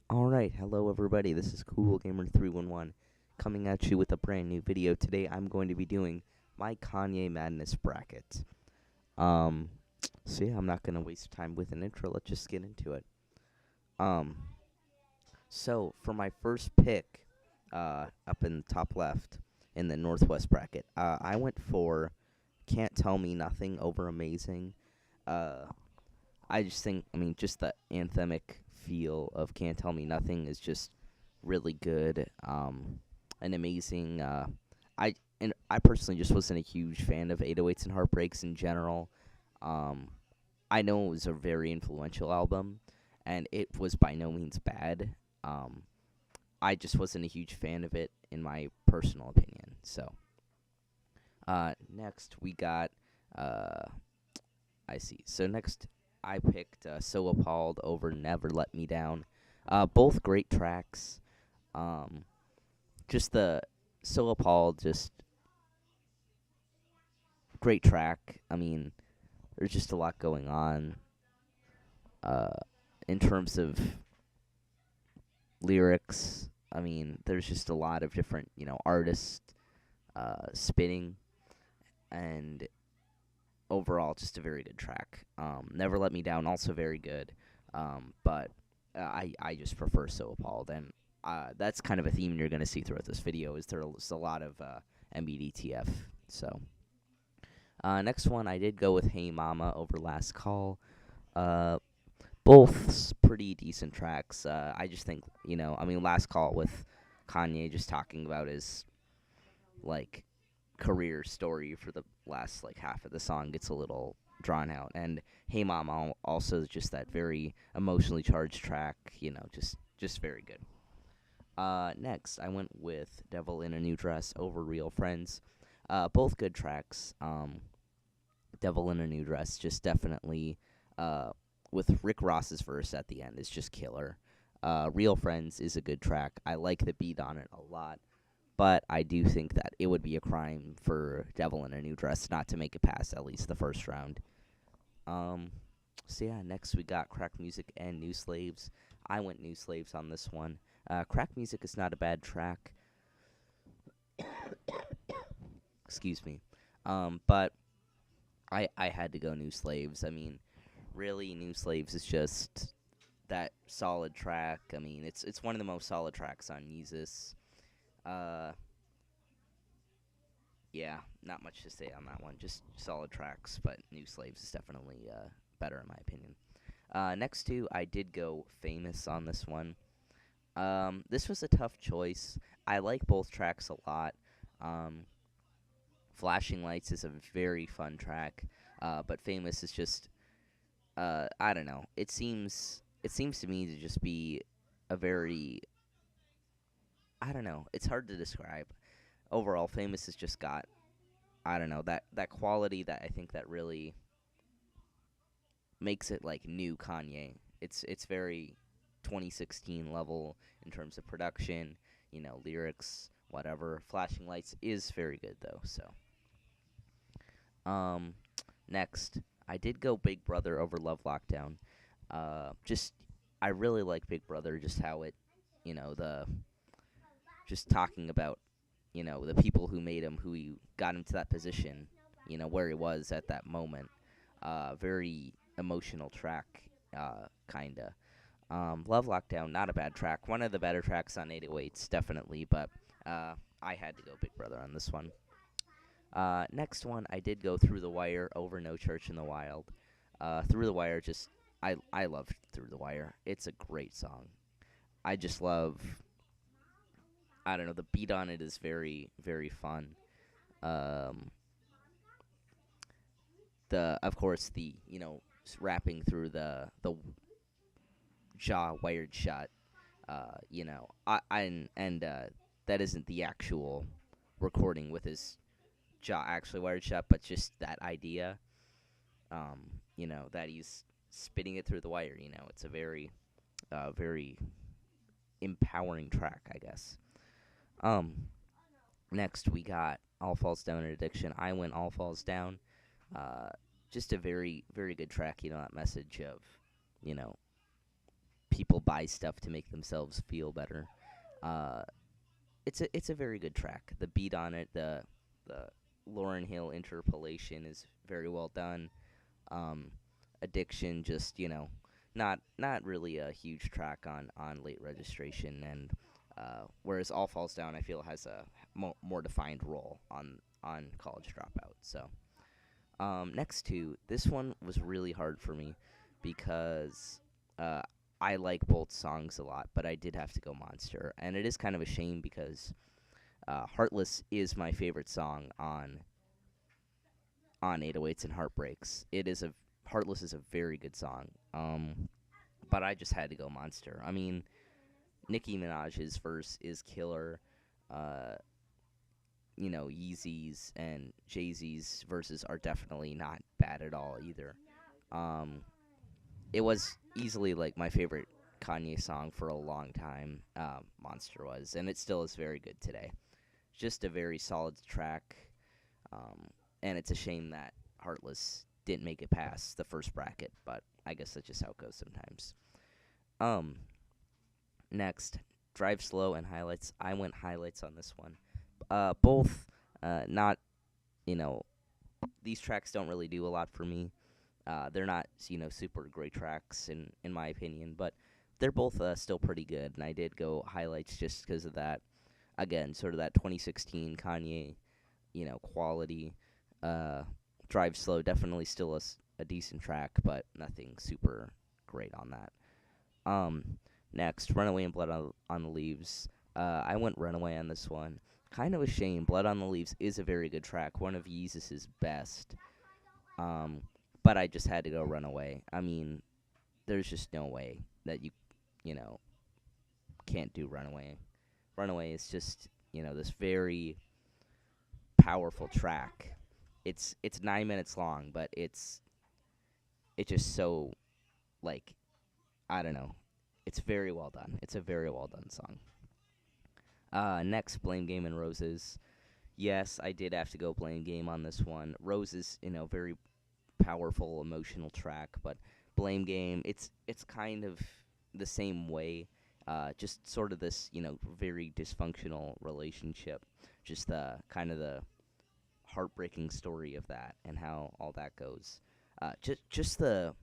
Alright, hello everybody, this is Cool Gamer 311 coming at you with a brand new video. Today I'm going to be doing my Kanye Madness bracket. Um, so yeah, I'm not going to waste time with an intro, let's just get into it. Um, so for my first pick, up in the top left in the Northwest bracket, I went for Can't Tell Me Nothing over Amazing. Uh, I just think, just the anthemic feel of Can't Tell Me Nothing is just really good. An amazing. I personally just wasn't a huge fan of 808s and Heartbreaks in general. Um, I know it was a very influential album, and it was by no means bad. Um, I just wasn't a huge fan of it, in my personal opinion. So, next we got. Uh, I see. So next, I picked "So Appalled" over "Never Let Me Down." Both great tracks. Um, just the "So Appalled," just great track. There's just a lot going on. Uh, in terms of lyrics, there's just a lot of different, artists spinning, and overall, just a very good track. "Never Let Me Down" also very good. But I just prefer "So Appalled," and that's kind of a theme you're gonna see throughout this video. Is there's a lot of MBDTF. So next one, I did go with "Hey Mama" over "Last Call." Uh, both pretty decent tracks. I just think "Last Call" with Kanye just talking about his like career story for the last like half of the song gets a little drawn out, and "Hey Mama" also is just that very emotionally charged track, just very good. Next I went with "Devil in a New Dress" over "Real Friends." Both good tracks. "Devil in a New Dress" just definitely, with Rick Ross's verse at the end, is just killer. "Real Friends" is a good track. I like the beat on it a lot, but I do think that it would be a crime for "Devil in a New Dress" not to make it past at least the first round. Um, so yeah, next we got "Crack Music" and "New Slaves." I went "New Slaves" on this one. "Crack Music" is not a bad track. Excuse me. But I had to go "New Slaves." Really, "New Slaves" is just that solid track. It's one of the most solid tracks on Yeezus. Uh, Yeah, not much to say on that one. Just solid tracks, but "New Slaves" is definitely better in my opinion. Next two, I did go "Famous" on this one. This was a tough choice. I like both tracks a lot. Um, "Flashing Lights" is a very fun track, but "Famous" is just I don't know. It seems to me to just be a very, I don't know. It's hard to describe. Overall, "Famous" has just got, I don't know, that quality that I think that really makes it like new Kanye. It's very 2016 level in terms of production, lyrics, whatever. "Flashing Lights" is very good though. So, um, next I did go "Big Brother" over "Love Lockdown." Just I really like "Big Brother," just how it, the just talking about, the people who made him, who he got him to that position, where he was at that moment. Very emotional track, kinda. "Love Lockdown," not a bad track. One of the better tracks on 808s, definitely, but I had to go "Big Brother" on this one. Next one, I did go "Through the Wire" over "No Church in the Wild." "Through the Wire," just, I love "Through the Wire." It's a great song. I just love, I don't know, the beat on it is very, very fun. Um, of course, the, rapping through the jaw wired shut. That isn't the actual recording with his jaw actually wired shut, but just that idea. That he's spitting it through the wire. It's a very, very empowering track, I guess. Um, Next we got "All Falls Down in Addiction." I went "All Falls Down." Uh, just a very, very good track. That message of, you know, people buy stuff to make themselves feel better. Uh, it's a very good track. The beat on it, the Lauryn Hill interpolation is very well done. Um, Addiction, just not really a huge track on Late Registration, and whereas All Falls Down, I feel has a more defined role on College Dropout. So next two, this one was really hard for me because uh, I like both songs a lot, but I did have to go Monster, and it is kind of a shame because Heartless is my favorite song on 808s and Heartbreaks. Heartless is a very good song. But I just had to go Monster. I mean, Nicki Minaj's verse is killer. Uh, Yeezy's and Jay-Z's verses are definitely not bad at all either. Um, it was easily like my favorite Kanye song for a long time. Monster was, and it still is very good today. Just a very solid track. And it's a shame that Heartless didn't make it past the first bracket, but I guess that's just how it goes sometimes. Um, Next, Drive Slow and Highlights. I went Highlights on this one. Both, not, you know, these tracks don't really do a lot for me. They're not, super great tracks in my opinion, but they're both still pretty good, and I did go Highlights just because of that. Again, sort of that 2016 Kanye, quality. Uh, Drive Slow, definitely still a decent track, but nothing super great on that. Next, Runaway and Blood on the Leaves. I went Runaway on this one. Kind of a shame. Blood on the Leaves is a very good track, one of Yeezus' best. But I just had to go Runaway. I mean, there's just no way that you know, can't do Runaway. Runaway is just, this very powerful track. It's 9 minutes long, but it's just so, like, I don't know. It's very well done. It's a very well done song. Next, Blame Game and Roses. Yes, I did have to go Blame Game on this one. Roses, very powerful, emotional track, but Blame Game, it's kind of the same way. Just sort of this, very dysfunctional relationship. Just the kind of the heartbreaking story of that and how all that goes. Just the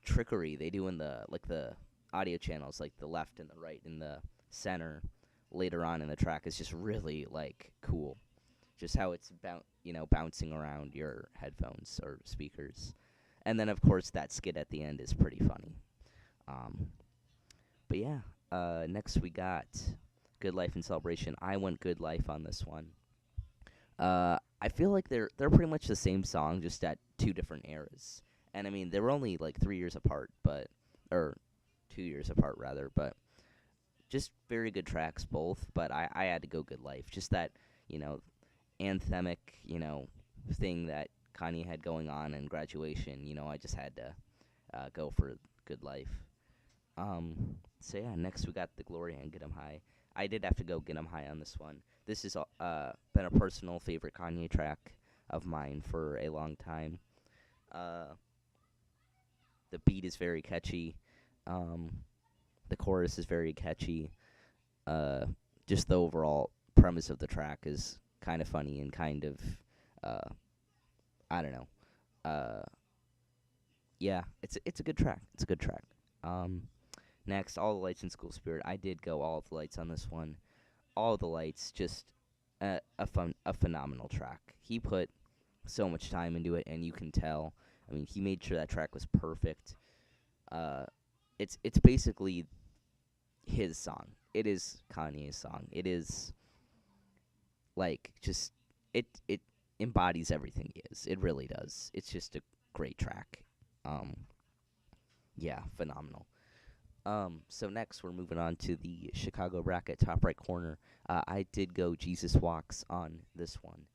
trickery they do in the audio channels, like the left and the right and the center later on in the track is just really cool. Just how it's bouncing around your headphones or speakers, and then of course that skit at the end is pretty funny. Um, but yeah, next we got Good Life and Celebration. I went Good Life on this one. I feel like they're pretty much the same song, just at two different eras. And I mean, they were only 3 years apart, or 2 years apart rather, but just very good tracks both. But I had to go Good Life, just that anthemic thing that Kanye had going on in Graduation. I just had to go for Good Life. So yeah, next we got The Glory and Get 'Em High. I did have to go Get 'Em High on this one. This has been a personal favorite Kanye track of mine for a long time. The beat is very catchy. The chorus is very catchy. Just the overall premise of the track is kind of funny and kind of, I don't know. Yeah, it's a good track. It's a good track. Next, All the Lights in School Spirit. I did go All of the Lights on this one. All the Lights, just a phenomenal track. He put so much time into it, and you can tell. I mean, he made sure that track was perfect. It's basically his song. It is Kanye's song. It is just it embodies everything he is. It really does. It's just a great track. Yeah, phenomenal. So next we're moving on to the Chicago bracket, top right corner. I did go Jesus Walks on this one.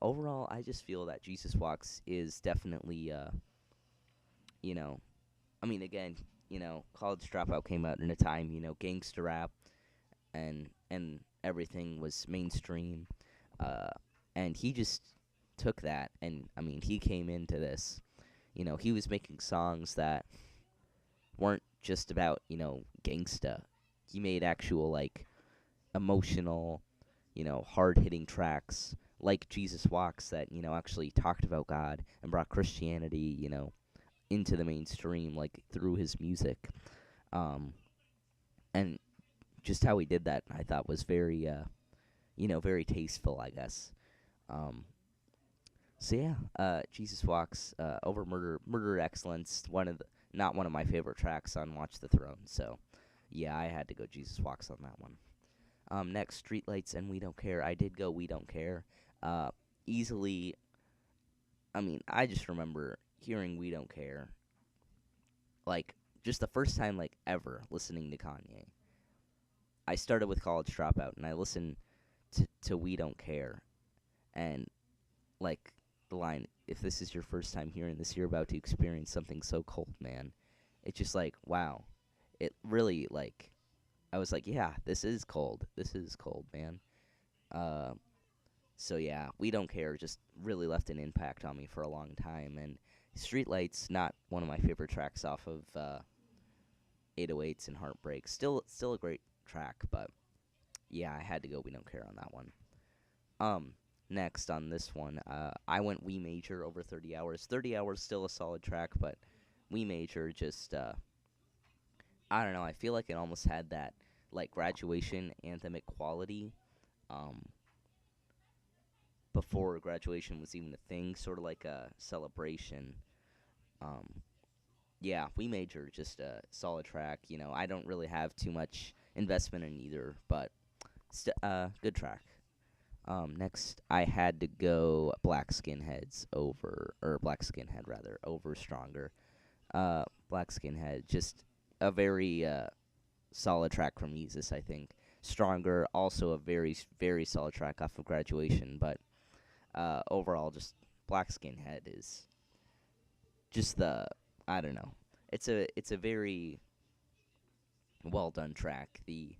Overall, I just feel that Jesus Walks is definitely, I mean, again, College Dropout came out in a time, gangster rap and everything was mainstream. And he just took that, and, I mean, he came into this, he was making songs that weren't just about, gangsta. He made actual, like, emotional, hard-hitting tracks like Jesus Walks that, actually talked about God and brought Christianity, into the mainstream, like, through his music. Um, and just how he did that, I thought was very, very tasteful, I guess. Um, so yeah, Jesus Walks, over Murder Excellence, not one of my favorite tracks on Watch the Throne. So yeah, I had to go Jesus Walks on that one. Next, Streetlights and We Don't Care. I did go We Don't Care. Uh, Easily, I mean, I just remember hearing We Don't Care, like, just the first time, like, ever listening to Kanye. I started with College Dropout, and I listened to We Don't Care, and, like, the line, if this is your first time hearing this, you're about to experience something so cold, man. It's just like, wow. It really, like, I was like, yeah, this is cold. This is cold, man. Uh, so yeah, We Don't Care just really left an impact on me for a long time. And Streetlights, not one of my favorite tracks off of 808s and Heartbreak. Still a great track, but yeah, I had to go We Don't Care on that one. Um, Next on this one, I went We Major over 30 Hours. 30 Hours still a solid track, but We Major just, I don't know, I feel like it almost had that, like, graduation anthemic quality, um, before graduation was even a thing, sort of like a celebration. Um, yeah, We Major, just a solid track. I don't really have too much investment in either, but good track. Next, I had to go Black Skinheads or Black Skinhead rather, over Stronger. Black Skinhead, just a very solid track from Yeezus, I think. Stronger, also a very, very solid track off of Graduation, but overall, just Black Skinhead is just I don't know. It's a very well done track. The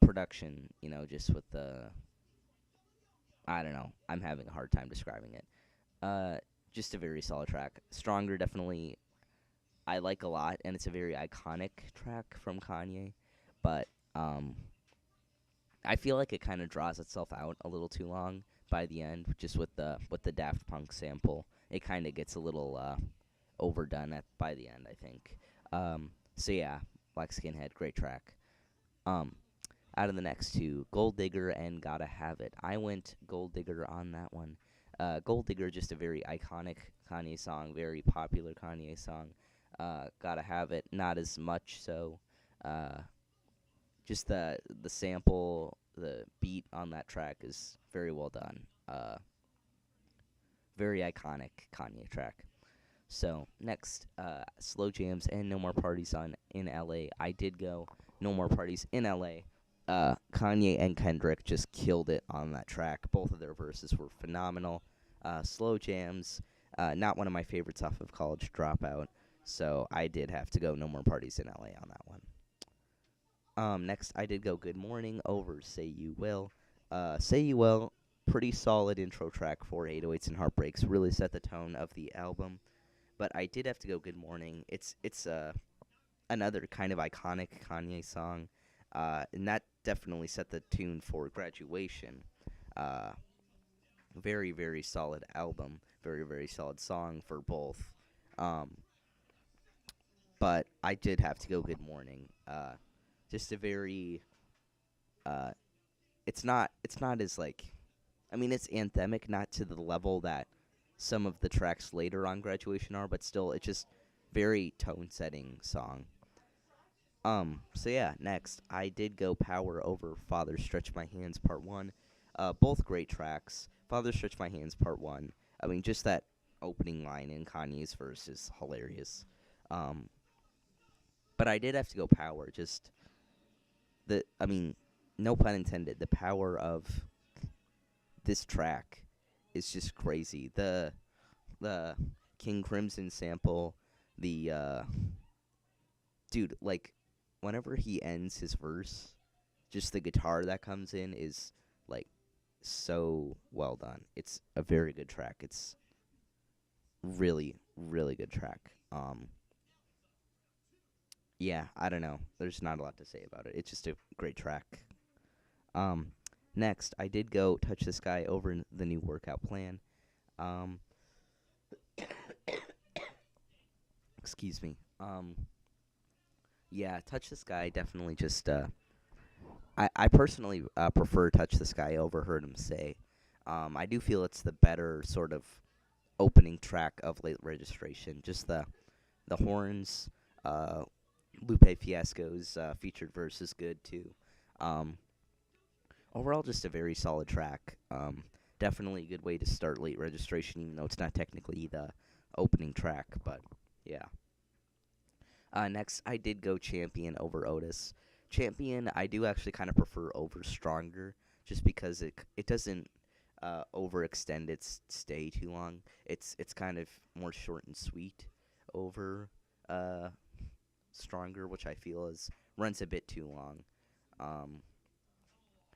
production, just with I don't know. I'm having a hard time describing it. Uh, just a very solid track. Stronger, definitely, I like a lot, and it's a very iconic track from Kanye. But I feel like it kind of draws itself out a little too long by the end, just with the Daft Punk sample. It kind of gets a little overdone by the end, I think. So yeah, Black Skinhead, great track. Um, Out of the next two, Gold Digger and Gotta Have It. I went Gold Digger on that one. Gold Digger, just a very iconic Kanye song, very popular Kanye song. Gotta Have It, not as much so. Uh, just the sample, the beat on that track is very well done. Very iconic Kanye track. So next, Slow Jams and No More Parties on in LA. I did go No More Parties in LA. Kanye and Kendrick just killed it on that track. Both of their verses were phenomenal. Slow Jams, not one of my favorites off of College Dropout, so I did have to go No More Parties in LA on that one. Next, I did go Good Morning over Say You Will. Say You Will, pretty solid intro track for 808s and Heartbreaks. Really set the tone of the album. But I did have to go Good Morning. It's another kind of iconic Kanye song, and that definitely set the tune for Graduation. Uh, Very, very solid album. Very, very solid song for both. Um, but I did have to go Good Morning. Just a very uh, it's not as, like, I mean, it's anthemic, not to the level that some of the tracks later on Graduation are, but still, it's just very tone-setting song. So yeah, next, I did go Power over Father Stretch My Hands Part 1. Both great tracks. Father Stretch My Hands Part 1, I mean, just that opening line in Kanye's verse is hilarious. Um, but I did have to go Power, just I mean, no pun intended, the power of this track is just crazy. The King Crimson sample, the dude, like, whenever he ends his verse, just the guitar that comes in is, like, so well done. It's a very good track. It's really, really good track. Yeah, I don't know. There's not a lot to say about it. It's just a great track. Um, Next, I did go Touch the Sky over the new workout plan. Um, excuse me. Yeah, Touch the Sky definitely just. I personally prefer Touch the Sky over Heard 'Em Say. I do feel it's the better sort of opening track of Late Registration. Just the horns. Lupe Fiasco's featured verse is good too. Um, Overall, just a very solid track. Definitely a good way to start Late Registration, even though it's not technically the opening track. But yeah. Next, I did go Champion over Otis. Champion, I do actually kind of prefer over Stronger, just because it doesn't overextend its stay too long. It's kind of more short and sweet over uh, Stronger, which I feel is runs a bit too long. Um,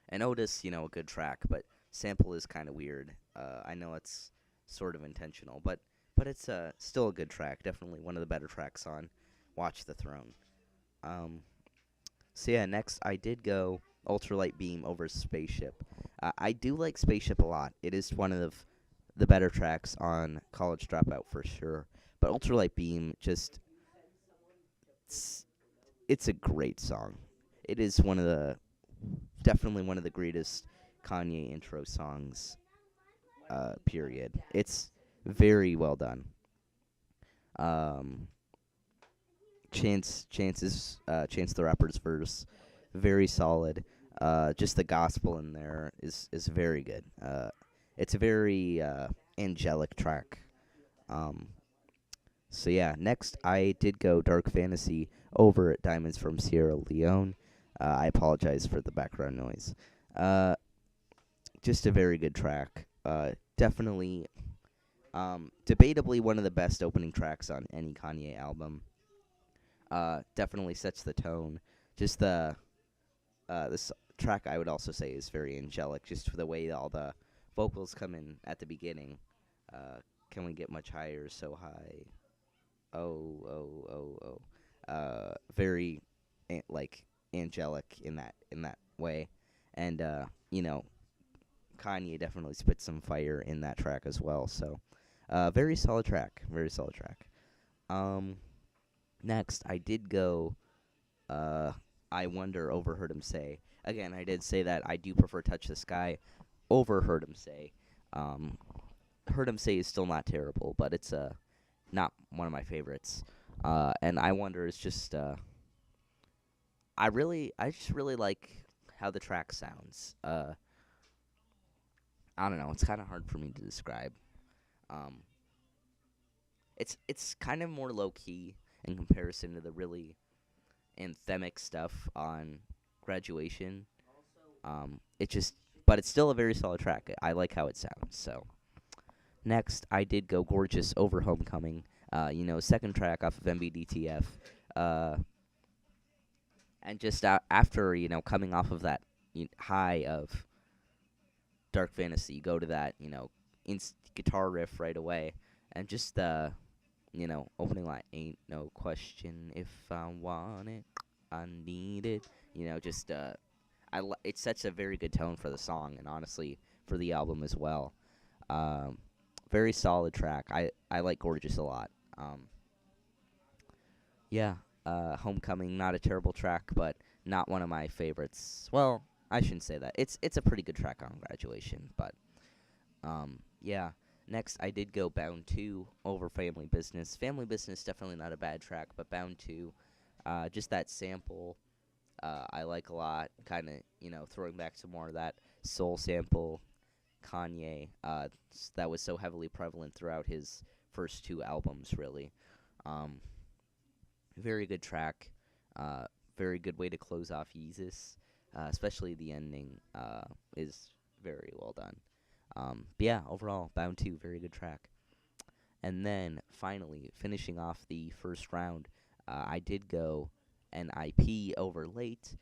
and Otis, a good track, but Sample is kind of weird. I know it's sort of intentional, but it's still a good track. Definitely one of the better tracks on Watch the Throne. Um, so yeah, next I did go Ultralight Beam over Spaceship. I do like Spaceship a lot. It is one of the better tracks on College Dropout for sure. But Ultralight Beam just it's, it's a great song. It is definitely one of the greatest Kanye intro songs. Period. It's very well done. Um, Chance the Rapper's verse, very solid. Just the gospel in there is very good. It's a very angelic track. Um, so yeah, next I did go Dark Fantasy over at Diamonds from Sierra Leone. I apologize for the background noise. Uh, just a very good track. Definitely, debatably one of the best opening tracks on any Kanye album. Definitely sets the tone. Just this track, I would also say, is very angelic, just for the way all the vocals come in at the beginning. Can we get much higher? So high. Oh, oh, oh, oh. Very like angelic in that way, and Kanye definitely spits some fire in that track as well. So, very solid track. Very solid track. Um, Next, I did go. Uh, I Wonder over Heard 'Em Say. Again, I did say that I do prefer Touch the Sky over Heard 'Em Say. Um, Heard 'Em Say is still not terrible, but it's not one of my favorites. And I Wonder is just I just really like how the track sounds. I don't know, it's kind of hard for me to describe. Um, it's kind of more low key in comparison to the really anthemic stuff on Graduation. It just, but it's still a very solid track. I like how it sounds. So next, I did go Gorgeous over Homecoming. Second track off of MBDTF. Uh, and just after coming off of that high of Dark Fantasy, you go to that guitar riff right away, and just the opening line, ain't no question if I want it, I need it. Just it sets a very good tone for the song, and honestly for the album as well. Um, Very solid track. I like Gorgeous a lot. Yeah, Homecoming, not a terrible track, but not one of my favorites. Well, I shouldn't say that. It's a pretty good track on Graduation, but yeah. Next, I did go Bound 2 over Family Business. Family Business, definitely not a bad track, but Bound 2, just that sample, I like a lot. Kind of, throwing back to more of that soul sample Kanye that was so heavily prevalent throughout his first two albums, really. Um, Very good track. Uh, Very good way to close off Yeezus. Especially the ending is very well done. But yeah, overall, Bound 2, very good track. And then, finally, finishing off the first round, I did go NIP over Late.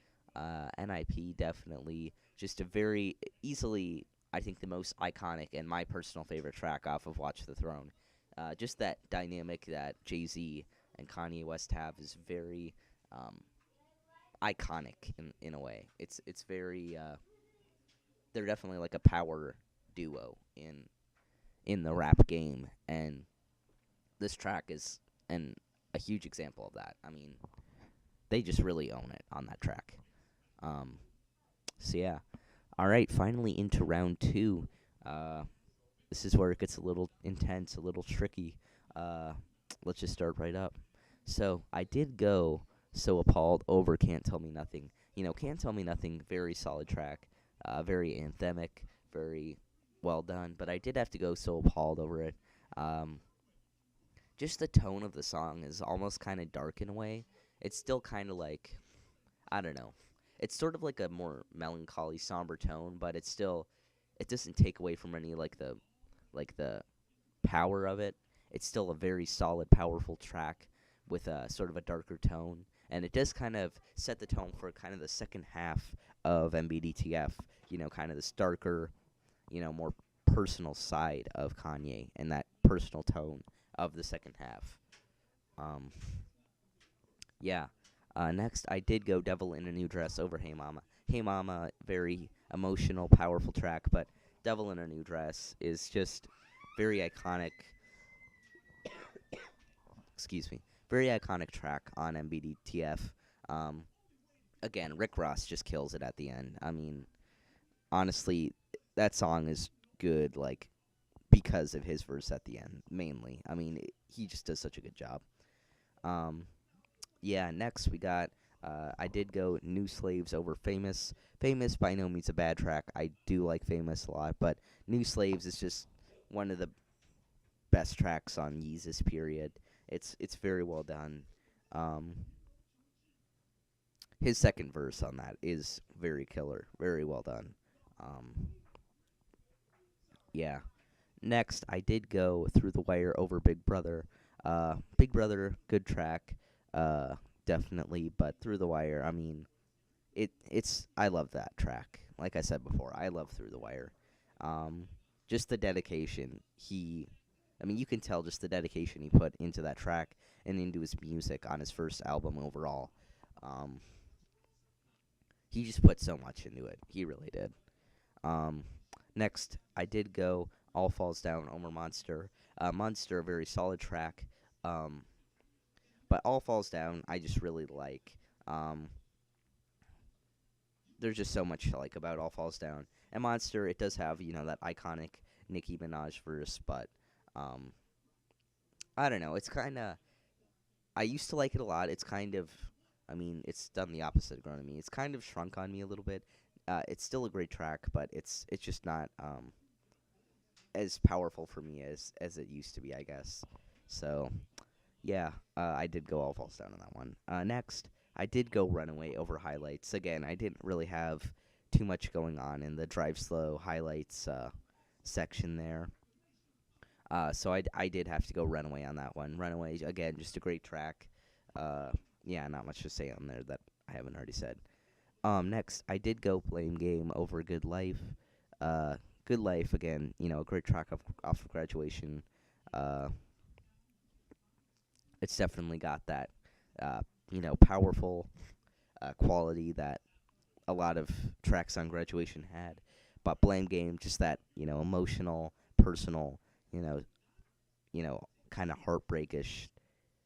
NIP definitely just a very easily, I think, the most iconic and my personal favorite track off of Watch the Throne. Just that dynamic that Jay-Z and Kanye West have is very iconic in a way. It's very they're definitely like a power duo in the rap game, and this track is an a huge example of that. I mean, they just really own it on that track. Um, so yeah. All right, finally into round two. Uh, this is where it gets a little intense, a little tricky. Uh, let's just start right up. So I did go So Appalled over Can't Tell Me Nothing. Can't Tell Me Nothing, very solid track, very anthemic, very well done. But I did have to go So Appalled over it. Um, just the tone of the song is almost kind of dark in a way. It's still kind of like, I don't know. It's sort of like a more melancholy, somber tone, but it doesn't take away from any like the power of it. It's still a very solid, powerful track with a sort of a darker tone, and it does kind of set the tone for kind of the second half of MBDTF. Kind of this darker, more personal side of Kanye, and that personal tone of the second half. Um, yeah. Next, I did go Devil in a New Dress over Hey Mama. Hey Mama, very emotional, powerful track, but Devil in a New Dress is just very iconic. Excuse me. Very iconic track on MBDTF. Um, Again, Rick Ross just kills it at the end. I mean, honestly, that song is good, like, because of his verse at the end, mainly. I mean, he just does such a good job. Um, Yeah, next we got I did go New Slaves over Famous. Famous by no means a bad track. I do like Famous a lot, but New Slaves is just one of the best tracks on Yeezus period. It's very well done. Um his second verse on that is very killer, very well done. Um yeah. Next, I did go Through the Wire over Big Brother. Big Brother, good track, definitely. But Through the Wire, I mean, it's I love that track. Like I said before, I love Through the Wire. Um, just the dedication I mean, you can tell just the dedication he put into that track and into his music on his first album overall. Um, he just put so much into it. He really did. Um, Next, I did go All Falls Down over Monster. Monster, a very solid track. Um, but All Falls Down, I just really like. Um, there's just so much to like about All Falls Down. And Monster, it does have, that iconic Nicki Minaj verse, but um, I don't know. It's kind of. I used to like it a lot. It's kind of. I mean, it's done the opposite of growing on me. It's kind of shrunk on me a little bit. It's still a great track, but it's just not as powerful for me as it used to be, I guess. So yeah, I did go All Falls Down on that one. Next, I did go Runaway over Highlights. Again, I didn't really have too much going on in the Drive Slow Highlights section there. So I did have to go Runaway on that one. Runaway, again, just a great track. Yeah, not much to say on there that I haven't already said. Next, I did go Blame Game over Good Life. Good Life, again, a great track off of Graduation. Uh, it's definitely got that, powerful quality that a lot of tracks on Graduation had. But Blame Game, just that, emotional, personal, you know, kind of heartbreakish.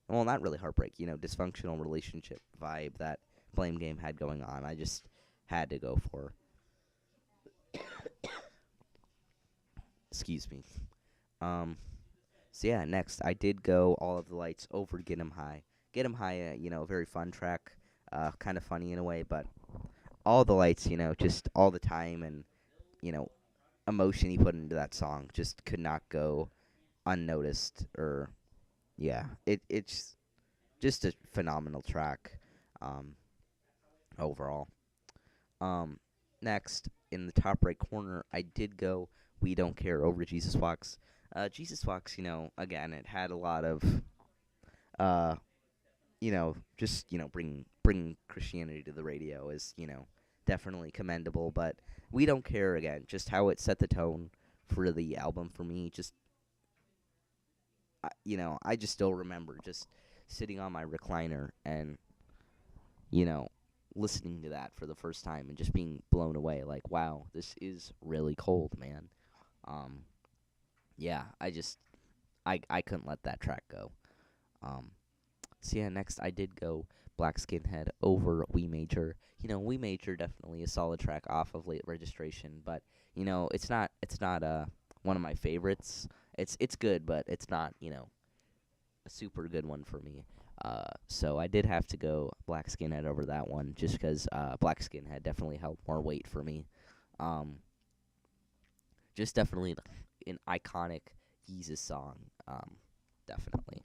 Well, not really heartbreak, dysfunctional relationship vibe that Blame Game had going on. I just had to go for. Excuse me. Um, so yeah, next I did go All of the Lights over Get 'Em High. Get 'Em High, very fun track, kind of funny in a way, but All the Lights, just all the time and you know emotion he put into that song just could not go unnoticed. Or yeah, it's just a phenomenal track, um, overall. Um, Next, in the top right corner, I did go We Don't Care over Jesus Walks. Jesus Walks, again, it had a lot of, uh, just, bringing Christianity to the radio is, definitely commendable. But We Don't Care, again, just how it set the tone for the album for me. Just, I just still remember just sitting on my recliner and, you know, listening to that for the first time and just being blown away. Like, wow, this is really cold, man. Um, yeah, I couldn't let that track go. Um, so yeah, next I did go Black Skinhead over We Major. We Major definitely a solid track off of Late Registration, but it's not one of my favorites. It's good, but it's not a super good one for me. So I did have to go Black Skinhead over that one, just because Black Skinhead definitely held more weight for me. Um, just definitely an iconic Yeezus song. Definitely.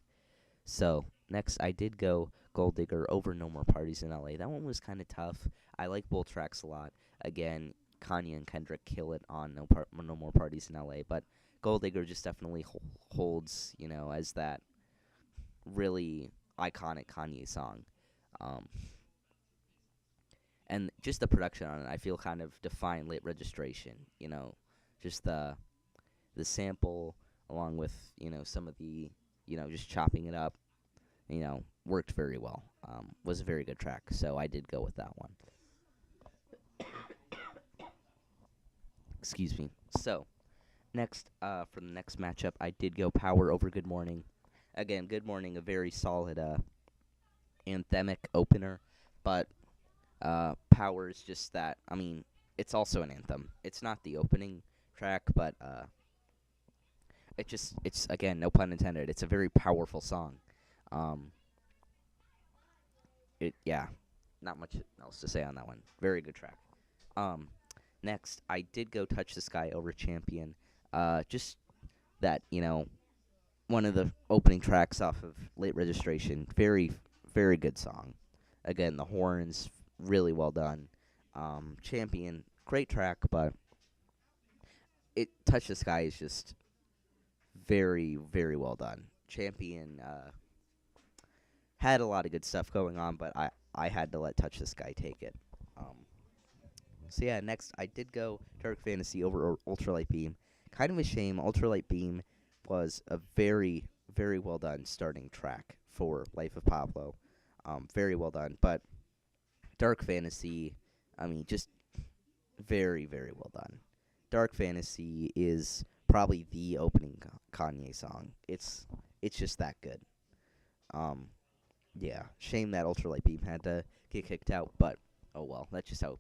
So next, I did go Gold Digger over No More Parties in LA. That one was kind of tough. I like both tracks a lot. Again, Kanye and Kendrick kill it on No More Parties in LA, but Gold Digger just definitely holds, as that really iconic Kanye song. Um, and just the production on it, I feel kind of defined Late Registration. Just the sample along with some of the just chopping it up. Worked very well. Was a very good track, so I did go with that one. Excuse me. So next, for the next matchup, I did go Power over Good Morning. Again, Good Morning, a very solid anthemic opener, but Power is just that. I mean, it's also an anthem. It's not the opening track, but it's again, no pun intended. It's a very powerful song. Um, yeah, not much else to say on that one. Very good track. Um, next, I did go Touch the Sky over Champion. Just that, one of the opening tracks off of Late Registration. Very, very good song. Again, the horns, really well done. Champion, great track, but Touch the Sky is just very, very well done. Champion had a lot of good stuff going on, but I had to let Touch the Sky take it. So yeah, next I did go Dark Fantasy over Ultralight Beam. Kind of a shame. Ultralight Beam was a very, very well done starting track for Life of Pablo. Very well done. But Dark Fantasy, I mean, just very, very well done. Dark Fantasy is probably the opening Kanye song. It's just that good. Yeah, shame that Ultralight Beam had to get kicked out, but oh well, that's just how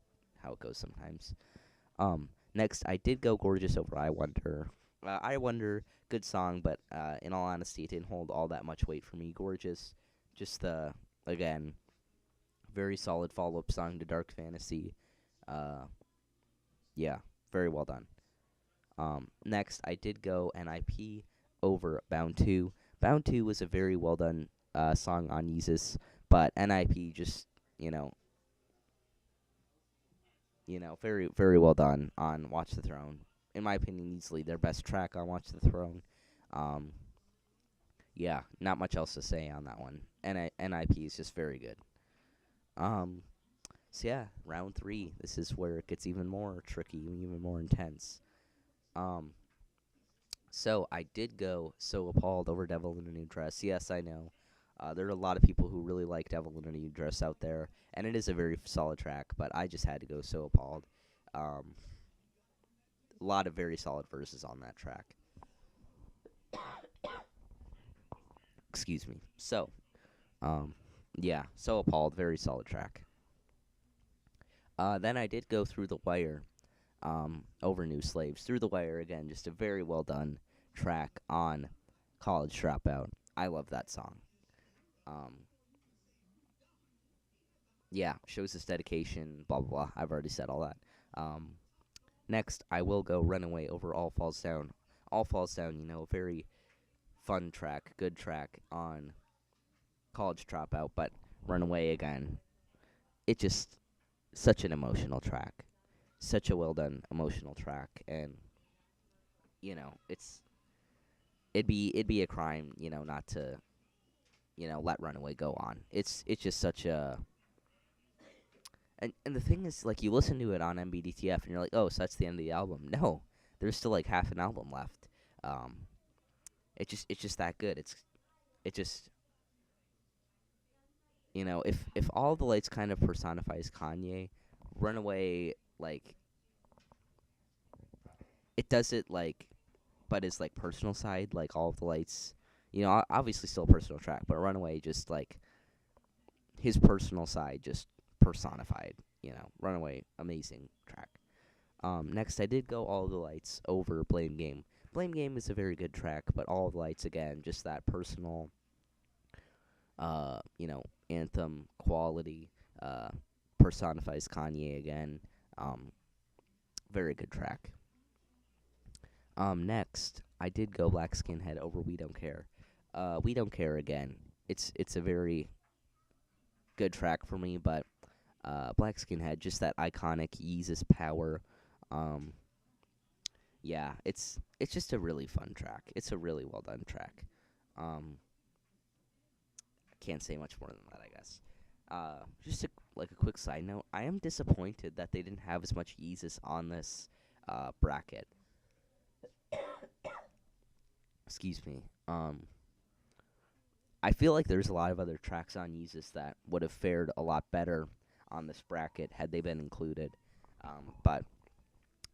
it goes sometimes. Next, I did go Gorgeous over I Wonder. I Wonder, good song, but in all honesty, it didn't hold all that much weight for me. Gorgeous, just again, very solid follow-up song to Dark Fantasy. Yeah, very well done. Next, I did go NIP over Bound 2. Bound 2 was a very well done song on Yeezus, but NIP just, very, very well done on Watch the Throne. In my opinion, easily their best track on Watch the Throne. Yeah, not much else to say on that one. NIP is just very good. So yeah, round 3. This is where it gets even more tricky, even more intense. So I did go So Appalled over Devil in a New Dress. Yes, I know. There are a lot of people who really like Devil in a New Dress out there, and it is a very solid track, but I just had to go So Appalled. A lot of very solid verses on that track. Excuse me. So, yeah, So Appalled, very solid track. Then I did go Through the Wire over New Slaves. Through the Wire, again, just a very well done track on College Dropout. I love that song. Yeah, shows his dedication, blah, blah, blah. I've already said all that. Next, I will go Runaway over All Falls Down. All Falls Down, very fun track, good track on College Dropout, but Runaway again. It just, such an emotional track. Such a well done emotional track, and, it'd be a crime, not to, let Runaway go on. It's just such a... And the thing is, like, you listen to it on MBDTF, and you're like, oh, so that's the end of the album. No, there's still, like, half an album left. It's just that good. It just... if All the Lights kind of personifies Kanye, Runaway, like, it does it, like, but his, like, personal side, like, All of the Lights, obviously still a personal track, but Runaway just, like, his personal side just personified, Runaway, amazing track. Next, I did go All the Lights over Blame Game. Blame Game is a very good track, but All the Lights, again, just that personal, anthem quality, personifies Kanye again. Um, Very good track. Next, I did go Black Skinhead over We Don't Care. We Don't Care, again. It's a very good track for me, but Black Skinhead, just that iconic Yeezus power. Um, yeah, it's just a really fun track. It's a really well done track. Um, I can't say much more than that, I guess. Just a quick side note, I am disappointed that they didn't have as much Yeezus on this bracket. Excuse me. I feel like there's a lot of other tracks on Yeezus that would have fared a lot better on this bracket had they been included. But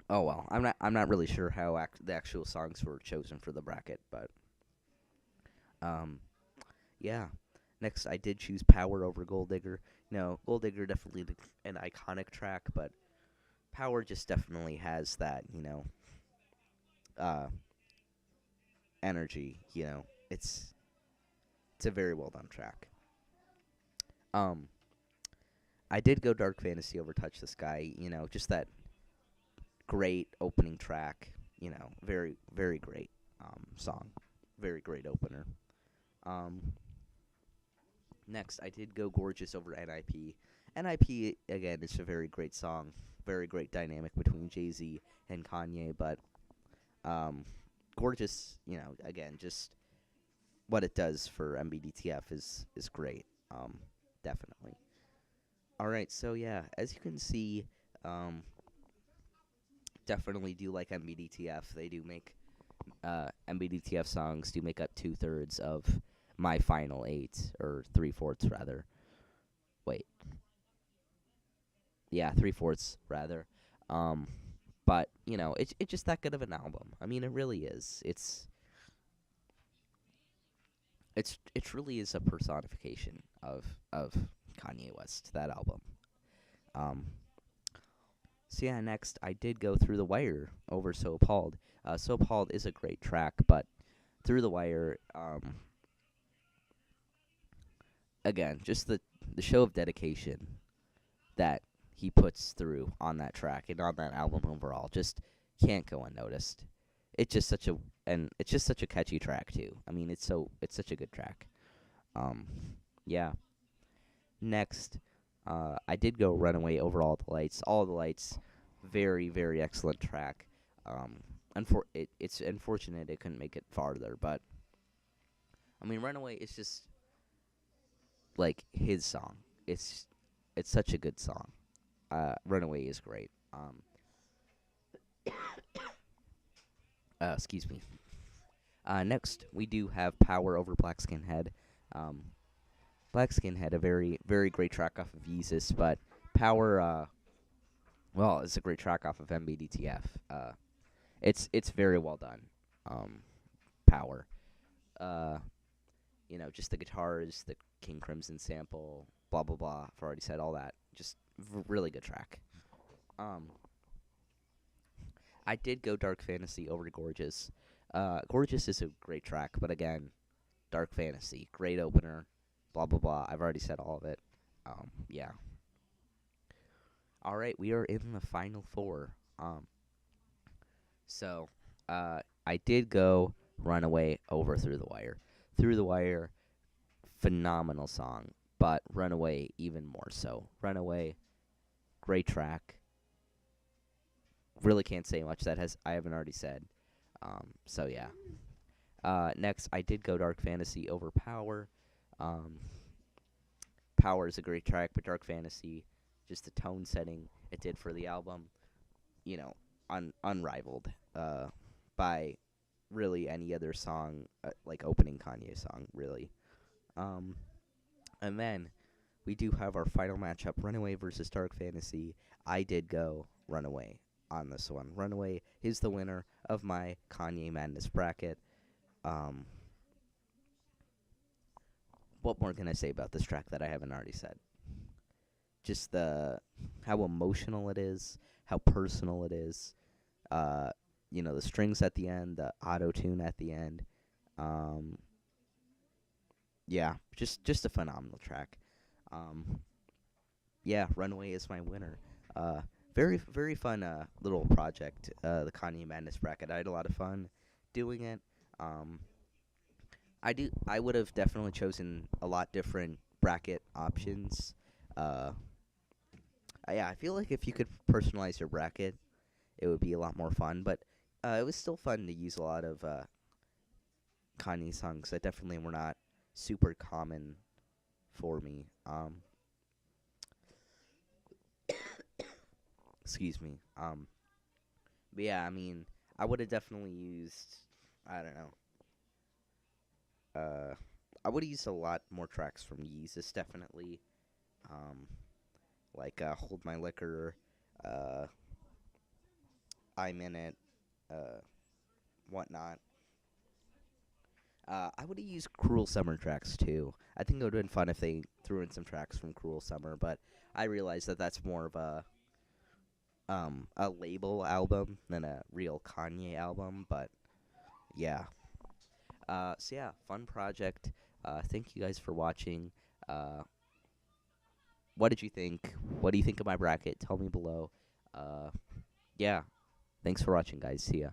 oh well, I'm not really sure how the actual songs were chosen for the bracket, but um, yeah. Next, I did choose Power over Gold Digger. No, Gold Digger definitely an iconic track, but Power just definitely has that, uh, energy. It's a very well done track. Um, I did go Dark Fantasy over Touch the Sky. Just that great opening track. Very very great song, very great opener. Um, Next, I did go Gorgeous over NIP. NIP, again, is a very great song, very great dynamic between Jay-Z and Kanye, but Gorgeous, again, just what it does for MBDTF is great, definitely. All right, so yeah, as you can see, definitely do like MBDTF. They do make MBDTF songs do make up 2/3 of my final 8, or 3/4 rather. Wait, yeah, 3/4 rather. Um, but it's just that good of an album. I mean, it really is. It truly is a personification of Kanye West, that album. Um, so yeah, next I did go Through the Wire over So Appalled. So Appalled is a great track, but Through the Wire, again, just the show of dedication that he puts through on that track and on that album overall just can't go unnoticed. It's just such a catchy track too. I mean, it's such a good track. Um, yeah. Next, I did go Runaway over All the Lights. All the Lights, very very excellent track. It's unfortunate it couldn't make it farther, but I mean, Runaway is just like his song. It's such a good song. Runaway is great. Excuse me. Next, we do have Power over Black Skinhead. Um, Black Skinhead, a very, very great track off of Yeezus, but Power, well, it's a great track off of MBDTF. It's very well done. Power. Uh, just the guitars, the King Crimson sample, blah blah blah. I've already said all that. Just really good track. Um, I did go Dark Fantasy over to Gorgeous. Gorgeous is a great track, but again, Dark Fantasy, great opener, blah blah blah. I've already said all of it. Yeah. All right, we are in the final four. So, I did go Runaway over Through the Wire. Through the Wire, phenomenal song, but Runaway even more so. Runaway, great track. Really can't say much I haven't already said. So yeah. Next, I did go Dark Fantasy over Power. Um, Power is a great track, but Dark Fantasy, just the tone setting it did for the album, unrivaled by really any other song, like opening Kanye song, really. And then we do have our final matchup, Runaway versus Dark Fantasy. I did go Runaway on this one. Runaway is the winner of my Kanye Madness bracket. Um, what more can I say about this track that I haven't already said? Just the how emotional it is, how personal it is. Uh, the strings at the end, the auto tune at the end. Um, yeah, just a phenomenal track. Um, yeah, Runaway is my winner. Uh, very fun little project. The Kanye Madness bracket. I had a lot of fun doing it. Um, I would have definitely chosen a lot different bracket options. Uh, yeah, I feel like if you could personalize your bracket, it would be a lot more fun. But it was still fun to use a lot of Kanye songs that definitely were not super common for me. Excuse me. But yeah, I mean, I would have definitely used. I don't know. Uh, I would have used a lot more tracks from Yeezus, definitely. Um, like "Hold My Liquor," uh, "I'm in It," uh, whatnot. I would have used Cruel Summer tracks too. I think it would have been fun if they threw in some tracks from Cruel Summer, but I realize that that's more of a label album than a real Kanye album. But yeah, so yeah, fun project. Thank you guys for watching. Uh, what did you think? What do you think of my bracket? Tell me below. Uh, yeah, thanks for watching, guys. See ya.